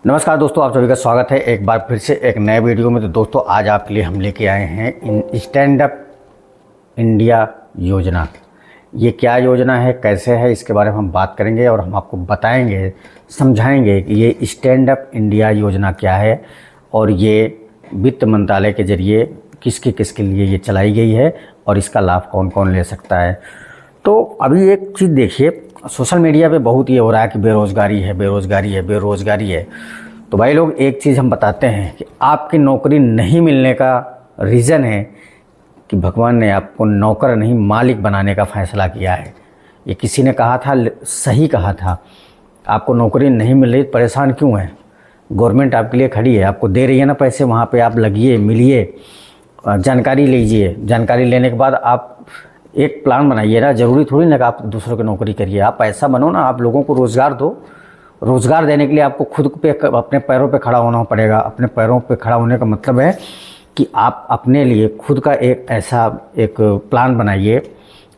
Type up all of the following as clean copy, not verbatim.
नमस्कार दोस्तों, आप सभी का स्वागत है एक बार फिर से एक नए वीडियो में। तो दोस्तों आज आपके लिए हम लेके आए हैं स्टैंड अप इंडिया योजना। ये क्या योजना है, कैसे है, इसके बारे में हम बात करेंगे और हम आपको बताएंगे, समझाएंगे कि ये स्टैंड अप इंडिया योजना क्या है और ये वित्त मंत्रालय के जरिए किसके लिए ये चलाई गई है और इसका लाभ कौन कौन ले सकता है। तो अभी एक चीज़ देखिए, सोशल मीडिया पे बहुत ये हो रहा है कि बेरोज़गारी है, बेरोज़गारी है, बेरोज़गारी है। तो भाई लोग, एक चीज़ हम बताते हैं कि आपकी नौकरी नहीं मिलने का रीज़न है कि भगवान ने आपको नौकर नहीं मालिक बनाने का फ़ैसला किया है। ये किसी ने कहा था, सही कहा था। आपको नौकरी नहीं मिल रही, परेशान क्यों है? गवर्नमेंट आपके लिए खड़ी है, आपको दे रही है ना पैसे, वहाँ पे आप लगिए, मिलिए, जानकारी लीजिए। जानकारी लेने के बाद आप एक प्लान बनाइए ना। ज़रूरी थोड़ी ना कि आप दूसरों की नौकरी करिए, आप ऐसा बनो ना, आप लोगों को रोज़गार दो। रोज़गार देने के लिए आपको खुद पे अपने पैरों पे खड़ा होना पड़ेगा। अपने पैरों पे खड़ा होने का मतलब है कि आप अपने लिए खुद का एक ऐसा एक प्लान बनाइए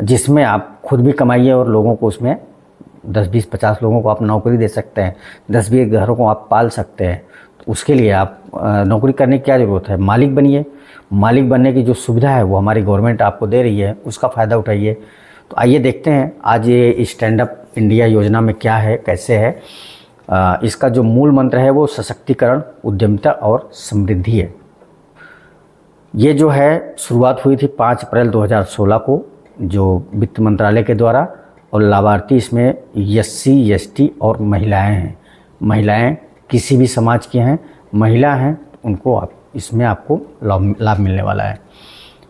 जिसमें आप खुद भी कमाइए और लोगों को उसमें 10, 20, 50 लोगों को आप नौकरी दे सकते हैं, 10, 20 घरों को आप पाल सकते हैं। तो उसके लिए आप नौकरी करने की क्या ज़रूरत है? मालिक बनिए। मालिक बनने की जो सुविधा है वो हमारी गवर्नमेंट आपको दे रही है, उसका फ़ायदा उठाइए। तो आइए देखते हैं आज ये स्टैंड अप इंडिया योजना में क्या है, कैसे है। इसका जो मूल मंत्र है वो सशक्तिकरण, उद्यमिता और समृद्धि है। ये जो है शुरुआत हुई थी 5 अप्रैल 2016 को, जो वित्त मंत्रालय के द्वारा, और लाभार्थी इसमें SC, ST और महिलाएं हैं। महिलाएं किसी भी समाज की हैं, महिला हैं, उनको इसमें आपको लाभ मिलने वाला है।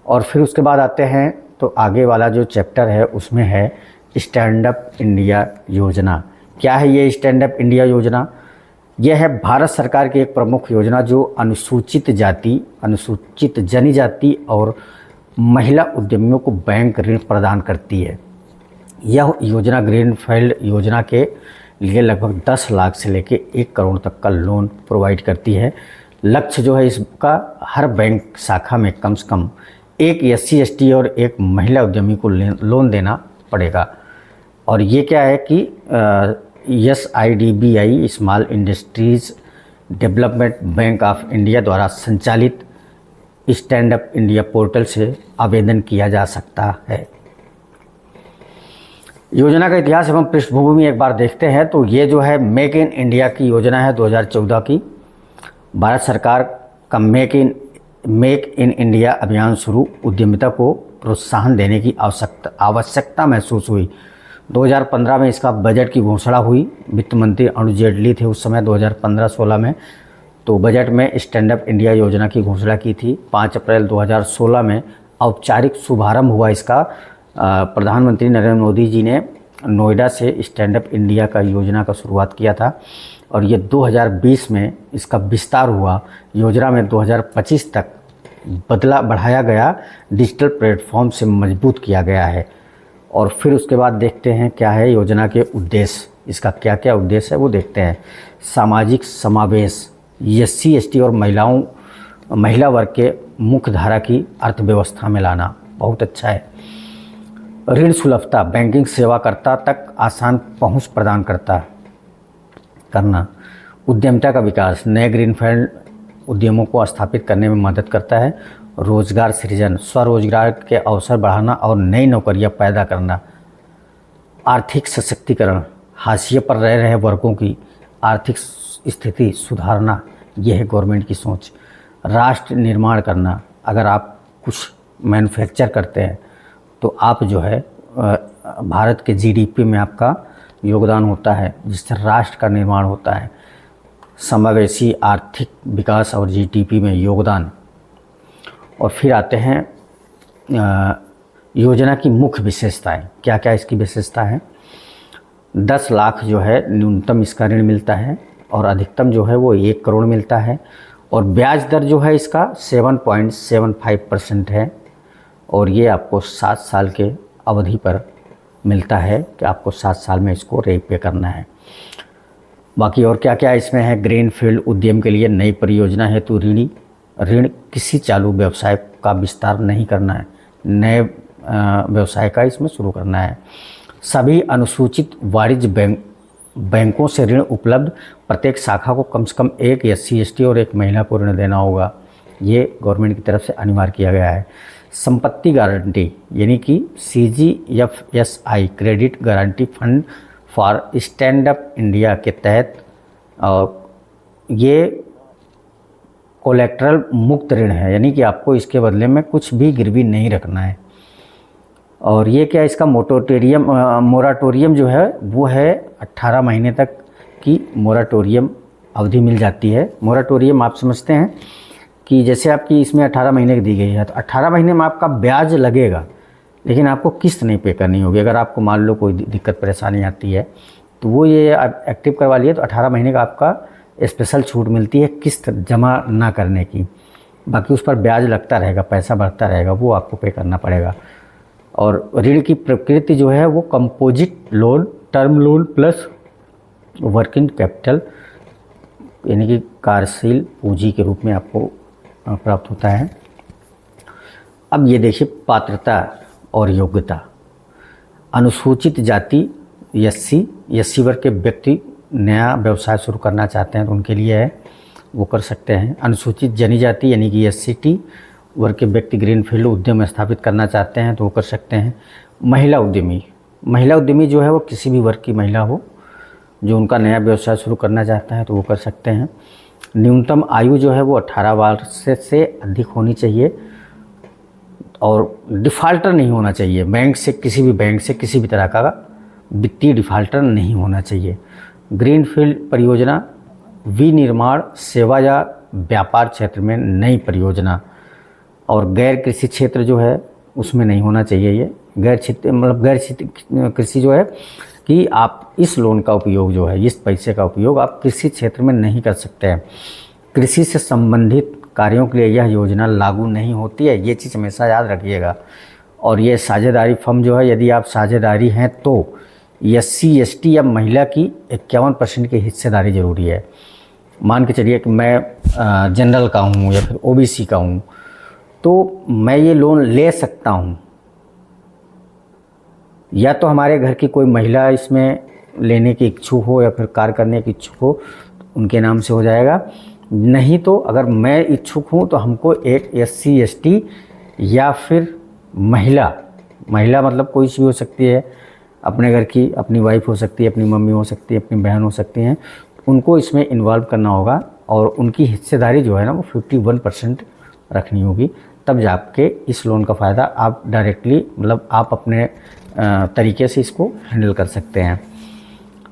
और फिर उसके बाद आते हैं तो आगे वाला जो चैप्टर है उसमें है स्टैंड अप इंडिया योजना। क्या है ये स्टैंड अप इंडिया योजना? यह है भारत सरकार की एक प्रमुख योजना जो अनुसूचित जाति, अनुसूचित जनजाति और महिला उद्यमियों को बैंक ऋण प्रदान करती है। यह योजना ग्रीनफील्ड योजना के लिए लगभग 10 लाख से लेकर 1 करोड़ तक का लोन प्रोवाइड करती है। लक्ष्य जो है इसका, हर बैंक शाखा में कम से कम एक SC, ST और एक महिला उद्यमी को लोन देना पड़ेगा। और ये क्या है कि SIDBI small industries development bank of India द्वारा संचालित स्टैंड अप इंडिया पोर्टल से आवेदन किया जा सकता है। योजना का इतिहास एवं पृष्ठभूमि एक बार देखते हैं तो ये जो है मेक इन इंडिया की योजना है 2014 की। भारत सरकार का मेक इन इंडिया अभियान शुरू उद्यमिता को प्रोत्साहन देने की आवश्यकता महसूस हुई। 2015 में इसका बजट की घोषणा हुई। वित्त मंत्री अरुण जेटली थे उस समय 2015-16 में। तो बजट में स्टैंड अप इंडिया योजना की घोषणा की थी। 5 अप्रैल 2016 में औपचारिक शुभारंभ हुआ इसका। प्रधानमंत्री नरेंद्र मोदी जी ने नोएडा से स्टैंड अप इंडिया का योजना का शुरुआत किया था और ये 2020 में इसका विस्तार हुआ। योजना में 2025 तक बढ़ाया गया, डिजिटल प्लेटफॉर्म से मजबूत किया गया है। और फिर उसके बाद देखते हैं क्या है योजना के उद्देश्य, इसका क्या क्या उद्देश्य है वो देखते हैं। सामाजिक समावेश, SC, ST और महिला वर्ग के मुख्य धारा की अर्थव्यवस्था में लाना, बहुत अच्छा है। ऋण सुलभता, बैंकिंग सेवाकर्ता तक आसान पहुंच प्रदान करना। उद्यमिता का विकास, नए ग्रीनफील्ड उद्यमों को स्थापित करने में मदद करता है। रोजगार सृजन, स्वरोजगार के अवसर बढ़ाना और नई नौकरियां पैदा करना। आर्थिक सशक्तिकरण, हाशिए पर रह रहे वर्गों की आर्थिक स्थिति सुधारना, यह है गवर्नमेंट की सोच। राष्ट्र निर्माण करना, अगर आप कुछ मैन्युफैक्चर करते हैं तो आप जो है भारत के GDP में आपका योगदान होता है, जिससे राष्ट्र का निर्माण होता है। समावेशी आर्थिक विकास और GDP में योगदान। और फिर आते हैं योजना की मुख्य विशेषताएं। क्या क्या इसकी विशेषता है? 10 लाख जो है न्यूनतम इसका ऋण मिलता है और अधिकतम जो है वो 1 करोड़ मिलता है। और ब्याज दर जो है इसका 7.75% है और ये आपको 7 साल के अवधि पर मिलता है कि आपको 7 साल में इसको रीपे करना है। बाकी और क्या क्या इसमें है? ग्रीनफील्ड उद्यम के लिए नई परियोजना हेतु ऋण किसी चालू व्यवसाय का विस्तार नहीं करना है, नए व्यवसाय का इसमें शुरू करना है। सभी अनुसूचित वाणिज्य बैंकों से ऋण उपलब्ध, प्रत्येक शाखा को कम से कम एक SC ST और एक महिला को ऋण देना होगा। ये गवर्नमेंट की तरफ से अनिवार्य किया गया है। संपत्ति गारंटी यानी कि CGFSI credit guarantee fund for stand up India के तहत ये कोलेक्ट्रल मुक्त ऋण है, यानी कि आपको इसके बदले में कुछ भी गिरवी नहीं रखना है। और ये क्या, इसका मोराटोरियम जो है वो है 18 महीने तक की मोराटोरियम अवधि मिल जाती है। मोराटोरियम आप समझते हैं कि जैसे आपकी इसमें 18 महीने की दी गई है, तो 18 महीने में आपका ब्याज लगेगा, लेकिन आपको किस्त नहीं पे करनी होगी। अगर आपको मान लो कोई दिक्कत परेशानी आती है तो वो ये आप एक्टिव करवा लिए तो 18 महीने का आपका स्पेशल छूट मिलती है किस्त जमा ना करने की। बाकी उस पर ब्याज लगता रहेगा, पैसा बढ़ता रहेगा, वो आपको पे करना पड़ेगा। और ऋण की प्रकृति जो है वो composite loan, term loan plus working capital यानी कि कार्यशील पूंजी के रूप में आपको प्राप्त होता है। अब ये देखिए पात्रता और योग्यता। अनुसूचित जाति SC वर्ग के व्यक्ति नया व्यवसाय शुरू करना चाहते हैं तो उनके लिए है, वो कर सकते हैं। अनुसूचित जनजाति यानी कि SCT वर्ग के व्यक्ति ग्रीनफील्ड उद्यम स्थापित करना चाहते हैं तो वो कर सकते हैं। महिला उद्यमी जो है वो किसी भी वर्ग की महिला हो जो उनका नया व्यवसाय शुरू करना चाहता है तो वो कर सकते हैं। न्यूनतम आयु जो है वो 18 वर्ष से अधिक होनी चाहिए और डिफ़ाल्टर नहीं होना चाहिए। बैंक से किसी भी तरह का वित्तीय डिफ़ाल्टर नहीं होना चाहिए। ग्रीनफील्ड परियोजना, विनिर्माण, सेवा या व्यापार क्षेत्र में नई परियोजना और गैर कृषि क्षेत्र जो है उसमें नहीं होना चाहिए। ये गैर कृषि जो है कि आप इस लोन का उपयोग जो है, इस पैसे का उपयोग आप कृषि क्षेत्र में नहीं कर सकते हैं। कृषि से संबंधित कार्यों के लिए यह योजना लागू नहीं होती है, ये चीज़ हमेशा याद रखिएगा। और ये साझेदारी फर्म जो है, यदि आप साझेदारी हैं तो SC ST या महिला की 51% की हिस्सेदारी ज़रूरी है। मान के चलिए कि मैं जनरल का हूँ या फिर OBC का हूँ तो मैं ये लोन ले सकता हूँ, या तो हमारे घर की कोई महिला इसमें लेने की इच्छुक हो या फिर कार्य करने की इच्छुक हो तो उनके नाम से हो जाएगा। नहीं तो अगर मैं इच्छुक हूँ तो हमको एक SC ST या फिर महिला मतलब कोई सी भी हो सकती है, अपने घर की अपनी वाइफ हो सकती है, अपनी मम्मी हो सकती है, अपनी बहन हो सकती हैं, उनको इसमें इन्वॉल्व करना होगा और उनकी हिस्सेदारी जो है ना वो 51% रखनी होगी। तब जाके इस लोन का फ़ायदा आप डायरेक्टली मतलब आप अपने तरीके से इसको हैंडल कर सकते हैं।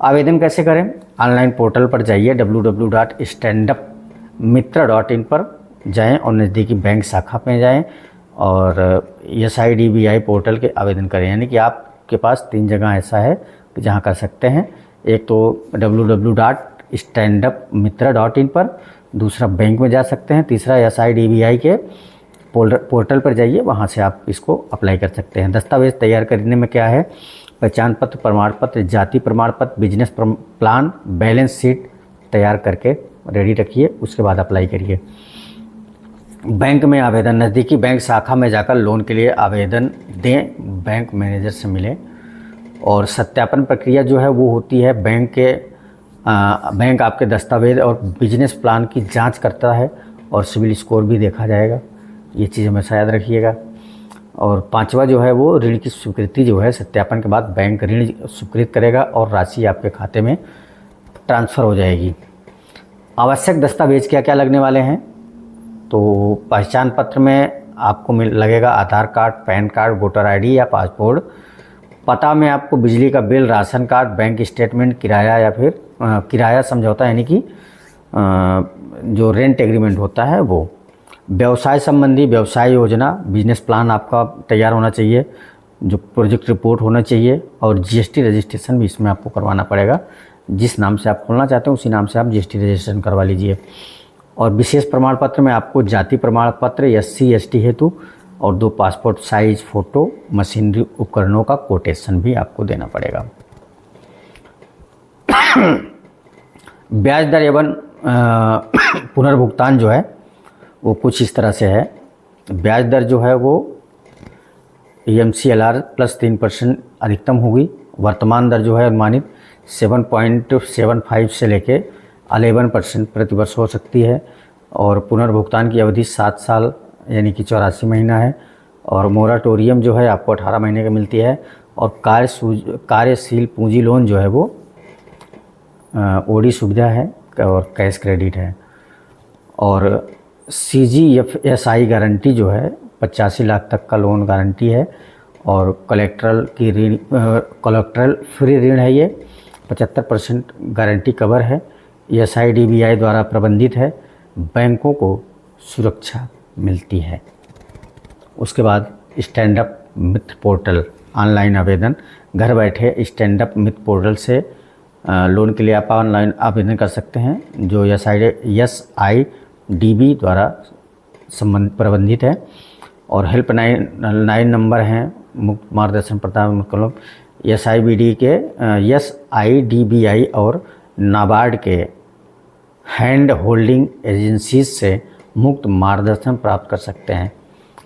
आवेदन कैसे करें? ऑनलाइन पोर्टल पर जाइए, www.standupmitra.in पर जाएं और नज़दीकी बैंक शाखा में जाएं और SIDBI पोर्टल के आवेदन करें। यानी कि आपके पास 3 जगह ऐसा है कि जहां कर सकते हैं। एक तो www.standupmitra.in पर, दूसरा बैंक में जा सकते हैं, तीसरा SIDBI के पोर्टल पर जाइए, वहाँ से आप इसको अप्लाई कर सकते हैं। दस्तावेज़ तैयार करने में क्या है, पहचान पत्र, प्रमाण पत्र, जाति प्रमाण पत्र, बिजनेस प्लान, बैलेंस शीट तैयार करके रेडी रखिए, उसके बाद अप्लाई करिए। बैंक में आवेदन, नज़दीकी बैंक शाखा में जाकर लोन के लिए आवेदन दें, बैंक मैनेजर से मिलें। और सत्यापन प्रक्रिया जो है वो होती है बैंक आपके दस्तावेज और बिजनेस प्लान की जांच करता है और सिविल स्कोर भी देखा जाएगा, ये चीज़ हमेशा याद रखिएगा। और 5वां जो है वो ऋण की स्वीकृति जो है, सत्यापन के बाद बैंक ऋण स्वीकृत करेगा और राशि आपके खाते में ट्रांसफ़र हो जाएगी। आवश्यक दस्तावेज क्या क्या लगने वाले हैं, तो पहचान पत्र में आपको लगेगा Aadhaar card, PAN card, voter ID या पासपोर्ट। पता में आपको बिजली का bill, ration card, bank statement, किराया या फिर किराया समझौता यानी कि जो रेंट एग्रीमेंट होता है वो। व्यवसाय संबंधी व्यवसाय योजना, बिजनेस प्लान आपका तैयार होना चाहिए, जो प्रोजेक्ट रिपोर्ट होना चाहिए और GST रजिस्ट्रेशन भी इसमें आपको करवाना पड़ेगा। जिस नाम से आप खोलना चाहते हैं उसी नाम से आप GST रजिस्ट्रेशन करवा लीजिए। और विशेष प्रमाण पत्र में आपको जाति प्रमाण पत्र SC ST हेतु और 2 पासपोर्ट साइज फ़ोटो, मशीनरी उपकरणों का कोटेशन भी आपको देना पड़ेगा। ब्याज दर एवं पुनर्भुगतान जो है वो कुछ इस तरह से है। ब्याज दर जो है वो MCLR +3% अधिकतम होगी। वर्तमान दर जो है अनुमानित 7.75 से लेके 11% प्रतिवर्ष हो सकती है और पुनर्भुगतान की अवधि 7 साल यानी कि 84 महीना है और मोराटोरियम जो है आपको 18 महीने का मिलती है और कार्यशील पूंजी लोन जो है वो ओडी सुविधा है और कैश क्रेडिट है और CGFSI गारंटी जो है 85 लाख तक का लोन गारंटी है और कोलेट्रल फ्री ऋण है। ये 75% गारंटी कवर है। SIDBI द्वारा प्रबंधित है। बैंकों को सुरक्षा मिलती है। उसके बाद स्टैंड अप मित्र पोर्टल ऑनलाइन आवेदन, घर बैठे स्टैंड अप मित्र पोर्टल से लोन के लिए आप ऑनलाइन आवेदन कर सकते हैं जो SIDBI द्वारा प्रबंधित है और हेल्पलाइन नंबर हैं मुफ्त मार्गदर्शन प्रदान मतलब SIDBI और नाबार्ड के हैंड होल्डिंग एजेंसीज से मुफ्त मार्गदर्शन प्राप्त कर सकते हैं।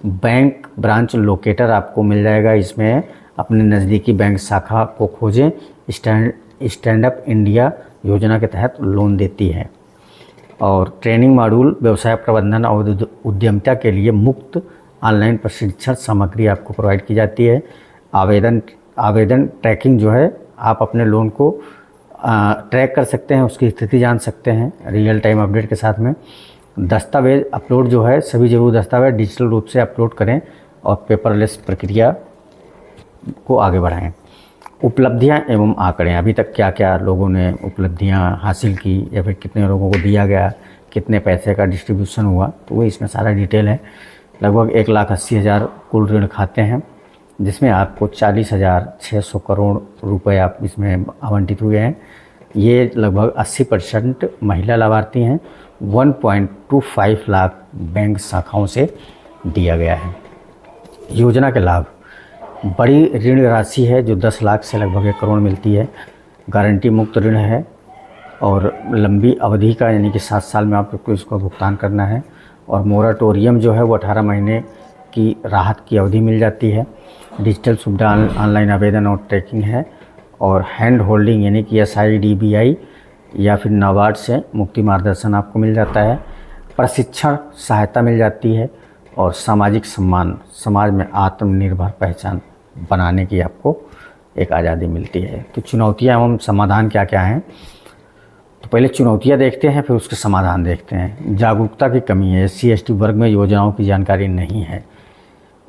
बैंक ब्रांच लोकेटर आपको मिल जाएगा। इसमें अपने नज़दीकी बैंक शाखा को खोजें। स्टैंड अप इंडिया योजना के तहत लोन देती है और ट्रेनिंग मॉड्यूल व्यवसाय प्रबंधन और उद्यमिता के लिए मुफ्त ऑनलाइन प्रशिक्षण सामग्री आपको प्रोवाइड की जाती है। आवेदन ट्रैकिंग जो है आप अपने लोन को ट्रैक कर सकते हैं, उसकी स्थिति जान सकते हैं रियल टाइम अपडेट के साथ में। दस्तावेज अपलोड जो है सभी जरूरी दस्तावेज डिजिटल रूप से अपलोड करें और पेपरलेस प्रक्रिया को आगे बढ़ाएं। उपलब्धियां एवं आंकड़े, अभी तक क्या क्या लोगों ने उपलब्धियां हासिल की या फिर कितने लोगों को दिया गया, कितने पैसे का डिस्ट्रीब्यूशन हुआ, तो वो इसमें सारा डिटेल है। लगभग 1,80,000 कुल ऋण खाते हैं जिसमें आपको 40,600 करोड़ रुपए आप इसमें आवंटित हुए हैं। ये लगभग 80% महिला लाभार्थी हैं। 1.25 लाख बैंक शाखाओं से दिया गया है। योजना के लाभ, बड़ी ऋण राशि है जो 10 लाख से लगभग 1 करोड़ मिलती है। गारंटी मुक्त ऋण है और लंबी अवधि का यानी कि 7 साल में आपको इसको भुगतान करना है और मोराटोरियम जो है वो 18 महीने की राहत की अवधि मिल जाती है। डिजिटल सुविधा ऑनलाइन आवेदन और ट्रैकिंग है और हैंड होल्डिंग यानी कि SIDBI या फिर नाबार्ड से मुफ्ती मार्गदर्शन आपको मिल जाता है। प्रशिक्षण सहायता मिल जाती है और सामाजिक सम्मान, समाज में आत्मनिर्भर पहचान बनाने की आपको एक आज़ादी मिलती है। तो चुनौतियाँ एवं समाधान क्या क्या हैं, तो पहले चुनौतियाँ देखते हैं फिर उसके समाधान देखते हैं। जागरूकता की कमी है, SC/ST वर्ग में योजनाओं की जानकारी नहीं है।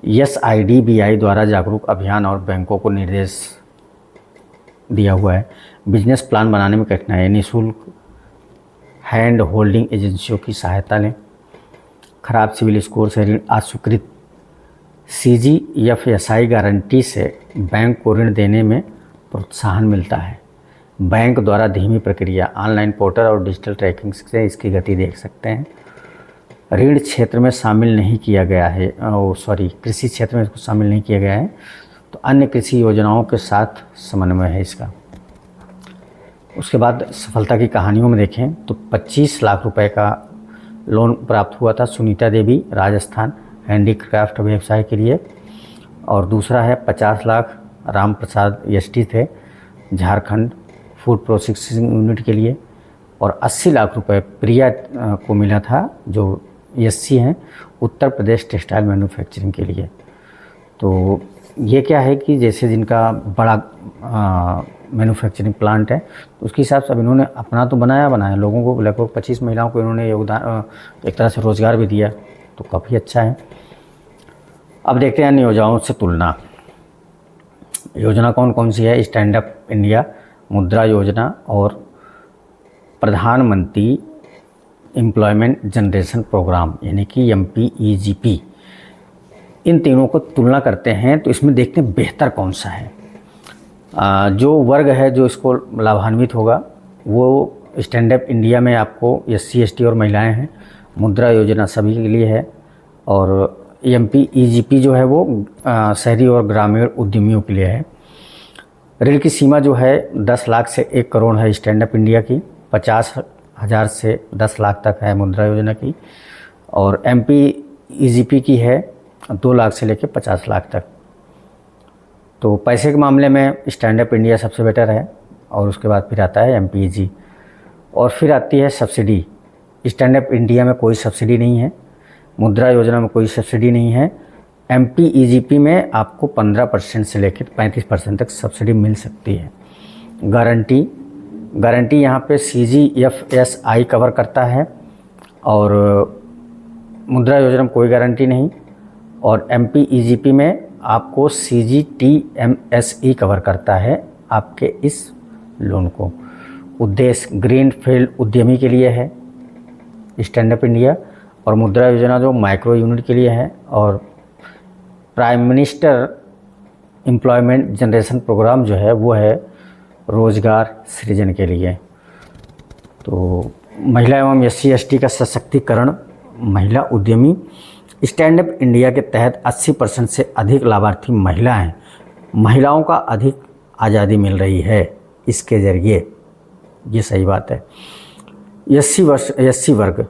SIDBI द्वारा जागरूक अभियान और बैंकों को निर्देश दिया हुआ है। बिजनेस प्लान बनाने में कठिनाई, निःशुल्क हैंड होल्डिंग एजेंसियों की सहायता लें। खराब सिविल स्कोर से ऋण अस्वीकृत, CGFSI गारंटी से बैंक को ऋण देने में प्रोत्साहन मिलता है। बैंक द्वारा धीमी प्रक्रिया, ऑनलाइन पोर्टल और डिजिटल ट्रैकिंग से इसकी गति देख सकते हैं। ऋण क्षेत्र में शामिल नहीं किया गया है, कृषि क्षेत्र में इसको शामिल नहीं किया गया है, तो अन्य कृषि योजनाओं के साथ समन्वय है इसका। उसके बाद सफलता की कहानियों में देखें तो 25 लाख रुपए का लोन प्राप्त हुआ था सुनीता देवी, राजस्थान, हैंडीक्राफ्ट व्यवसाय के लिए। और दूसरा है 50 लाख राम प्रसाद ST थे, झारखंड, फूड प्रोसेसिंग यूनिट के लिए। और 80 लाख रुपए प्रिया को मिला था जो SC हैं, उत्तर प्रदेश टेक्सटाइल मैन्युफैक्चरिंग के लिए। तो ये क्या है कि जैसे जिनका बड़ा मैन्युफैक्चरिंग प्लांट है तो उसके हिसाब से अब इन्होंने अपना तो बनाया लोगों को, लगभग 25 महिलाओं को इन्होंने योगदान एक तरह से रोज़गार भी दिया, तो काफ़ी अच्छा है। अब देखते हैं अन्य योजनाओं से तुलना। योजना कौन कौन सी है, स्टैंड अप इंडिया, मुद्रा योजना और प्रधानमंत्री एम्प्लॉयमेंट जनरेशन प्रोग्राम यानी कि MPEGP। इन तीनों को तुलना करते हैं तो इसमें देखते हैं बेहतर कौन सा है। जो वर्ग है जो इसको लाभान्वित होगा वो स्टैंड अप इंडिया में आपको SC/ST और महिलाएं हैं। मुद्रा योजना सभी के लिए है और MPEGP जो है वो शहरी और ग्रामीण उद्यमियों के लिए है। ऋण की सीमा जो है 10 लाख से 1 करोड़ है स्टैंड अप इंडिया की, 50,000 से 10 लाख तक है मुद्रा योजना की और MPEGP की है 2 लाख से लेकर 50 लाख तक। तो पैसे के मामले में स्टैंड अप इंडिया सबसे बेटर है और उसके बाद फिर आता है MPEG और फिर आती है सब्सिडी। स्टैंड अप इंडिया में कोई सब्सिडी नहीं है, मुद्रा योजना में कोई सब्सिडी नहीं है। MPEGP में आपको 15% से लेकर 35% तक सब्सिडी मिल सकती है। गारंटी यहाँ पे CGFSI कवर करता है और मुद्रा योजना में कोई गारंटी नहीं। और MPEGP में आपको CGTMSE कवर करता है आपके इस लोन को। उद्देश्य ग्रीन फील्ड उद्यमी के लिए है स्टैंड अप इंडिया, और मुद्रा योजना जो माइक्रो यूनिट के लिए है, और prime minister employment generation program जो है वो है रोज़गार सृजन के लिए। तो महिला एवं SC ST का सशक्तिकरण, महिला उद्यमी। स्टैंड अप इंडिया के तहत 80% से अधिक लाभार्थी महिला हैं। महिलाओं का अधिक आज़ादी मिल रही है इसके ज़रिए, ये सही बात है। SC वर्ग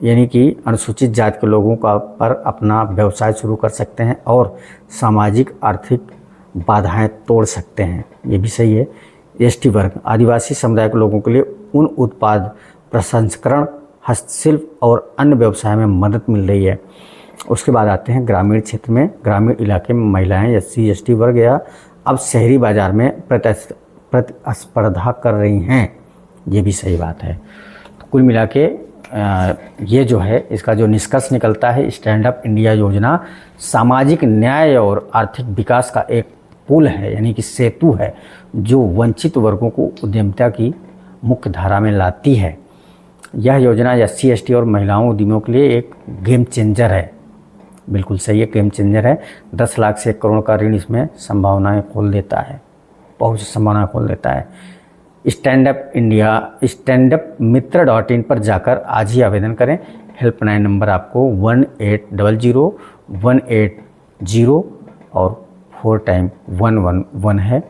यानी कि अनुसूचित जाति के लोगों का पर अपना व्यवसाय शुरू कर सकते हैं और सामाजिक आर्थिक बाधाएं तोड़ सकते हैं, ये भी सही है। ST वर्ग आदिवासी समुदाय के लोगों के लिए उन उत्पाद प्रसंस्करण, हस्तशिल्प और अन्य व्यवसाय में मदद मिल रही है। उसके बाद आते हैं ग्रामीण क्षेत्र में, ग्रामीण इलाके में महिलाएं SC ST वर्ग या अब शहरी बाज़ार में प्रतिस्पर्धा कर रही हैं, ये भी सही बात है। तो कुल मिला के ये जो है इसका जो निष्कर्ष निकलता है, स्टैंड अप इंडिया योजना सामाजिक न्याय और आर्थिक विकास का एक पुल है, यानी कि सेतु है, जो वंचित वर्गों को उद्यमिता की मुख्य धारा में लाती है। यह योजना SC ST और महिलाओं उद्यमियों के लिए एक गेम चेंजर है। बिल्कुल सही है, गेम चेंजर है। 10 लाख से 1 करोड़ का ऋण इसमें संभावनाएं खोल देता है, बहुत सी संभावनाएं खोल देता है। स्टैंड अप इंडिया standupmitra.in पर जाकर आज ही आवेदन करें। हेल्पलाइन नंबर आपको 1800-180 और 4 टाइम 111 है,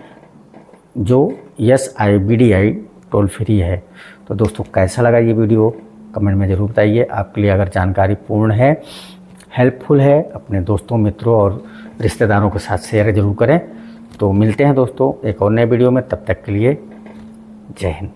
जो SIBDI टोल फ्री है। तो दोस्तों कैसा लगा ये वीडियो कमेंट में ज़रूर बताइए। आपके लिए अगर जानकारी पूर्ण है, हेल्पफुल है, अपने दोस्तों मित्रों और रिश्तेदारों के साथ शेयर ज़रूर करें। तो मिलते हैं दोस्तों एक और नए वीडियो में, तब तक के लिए जय हिंद।